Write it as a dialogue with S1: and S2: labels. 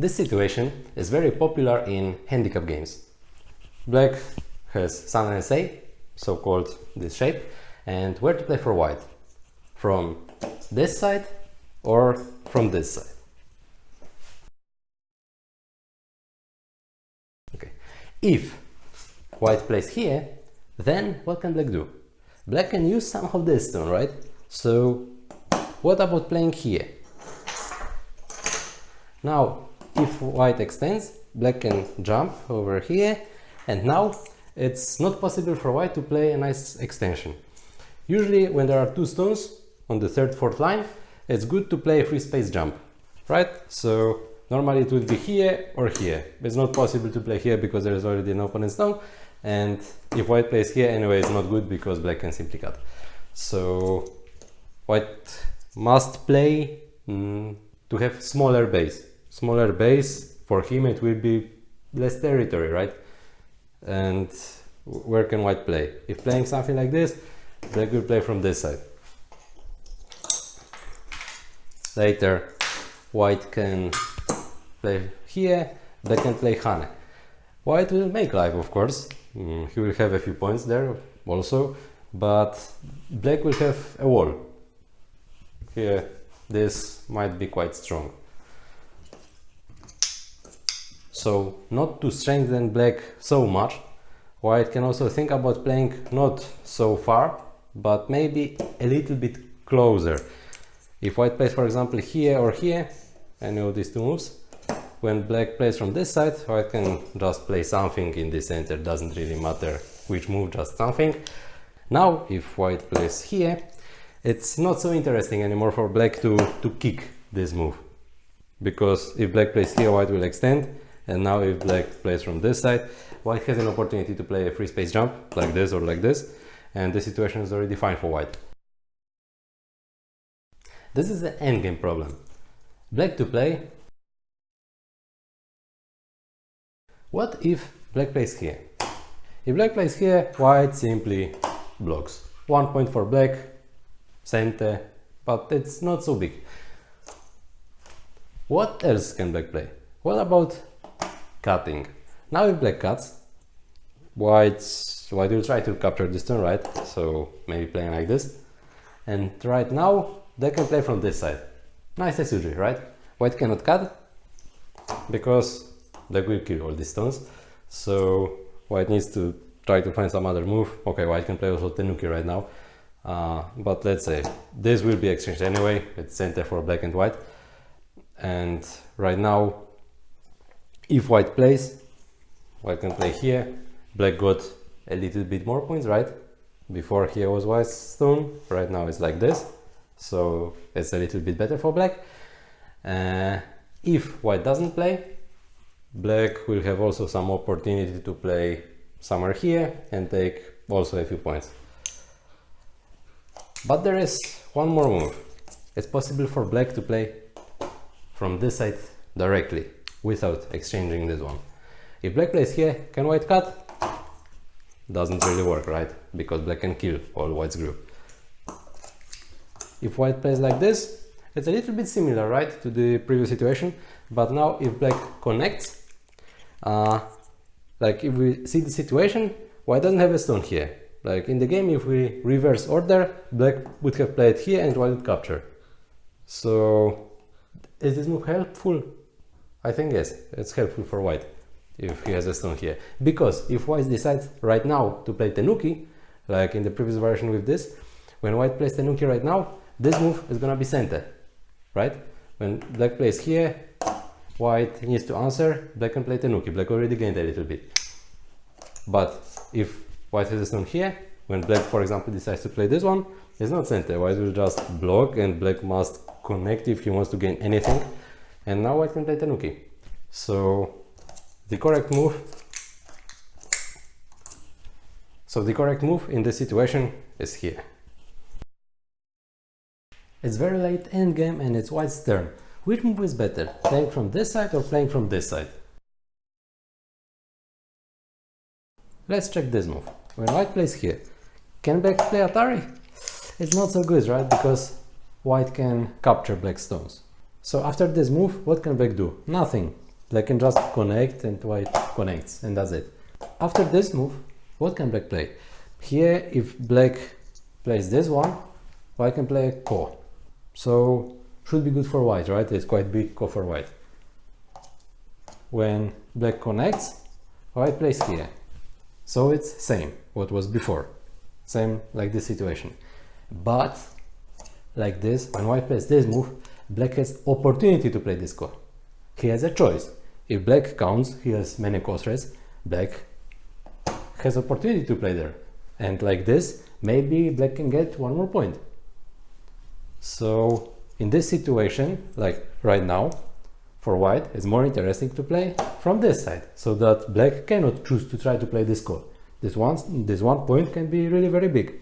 S1: This situation is very popular in handicap games. Black has Sun and SA, so-called this shape, and where to play for white? From this side or from this side? Okay. If white plays here, then what can black do? Black can use somehow this stone, right? So what about playing here? Now, if white extends, black can jump over here, and now it's not possible for white to play a nice extension. Usually when there are two stones on the third, fourth line, it's good to play a free space jump, right? So normally it would be here or here. It's not possible to play here because there is already an opponent stone, and if white plays here anyway, it's not good because black can simply cut. So white must play to have smaller base. Smaller base, for him it will be less territory, right? And where can white play? If playing something like this, black will play from this side. Later, white can play here, black can play Hane. White will make life, of course. He will have a few points there also, but black will have a wall. Here, this might be quite strong. So, not to strengthen black so much, white can also think about playing not so far, but maybe a little bit closer. If white plays, for example, here or here, any of these two moves, when black plays from this side, white can just play something in the center, doesn't really matter which move, just something. Now, if white plays here, it's not so interesting anymore for black to kick this move. Because if black plays here, white will extend. And now if black plays from this side, white has an opportunity to play a free space jump, like this or like this, and the situation is already fine for white. This is the endgame problem. Black to play. What if black plays here? If black plays here, white simply blocks. 1 point for black, center, but it's not so big. What else can black play? What about cutting? Now if black cuts, white will try to capture this turn, right? So maybe playing like this. And right now they can play from this side. Nice as usual, right? White cannot cut because black will kill all these stones. So white needs to try to find some other move. Okay, white can play also tenuki right now. But let's say this will be exchanged anyway. It's center for black and white. And right now, if white plays, white can play here. Black got a little bit more points, right? Before here was white's stone, right now it's like this. So it's a little bit better for black. If white doesn't play, black will have also some opportunity to play somewhere here and take also a few points. But there is one more move. It's possible for black to play from this side directly, without exchanging this one. If black plays here, can white cut? Doesn't really work, right? Because black can kill all white's group. If white plays like this, it's a little bit similar, right, to the previous situation. But now if black connects, like if we see the situation, white doesn't have a stone here. Like in the game, if we reverse order, black would have played here and white would capture. So is this move helpful? I think yes, it's helpful for white if he has a stone here. Because if white decides right now to play tenuki, like in the previous version with this, when white plays tenuki right now, this move is gonna be center, right? When black plays here, white needs to answer, black can play tenuki. Black already gained a little bit. But if white has a stone here, when black, for example, decides to play this one, it's not center. White will just block and black must connect if he wants to gain anything. And now white can play tenuki. So the correct move in this situation is here. It's very late endgame and it's white's turn. Which move is better, playing from this side or playing from this side? Let's check this move. When white plays here, can black play Atari? It's not so good, right? Because white can capture black stones. So after this move, what can black do? Nothing. Black can just connect and white connects, and that's it. After this move, what can black play? Here, if black plays this one, white can play a ko. So, should be good for white, right? It's quite big ko for white. When black connects, white plays here. So it's same, what was before. Same like this situation. But, like this, when white plays this move, black has opportunity to play this ko. He has a choice. If black counts, he has many ko threats, black has opportunity to play there. And like this, maybe black can get one more point. So, in this situation, like right now, for white, it's more interesting to play from this side, so that black cannot choose to try to play this ko. This one point can be really very big.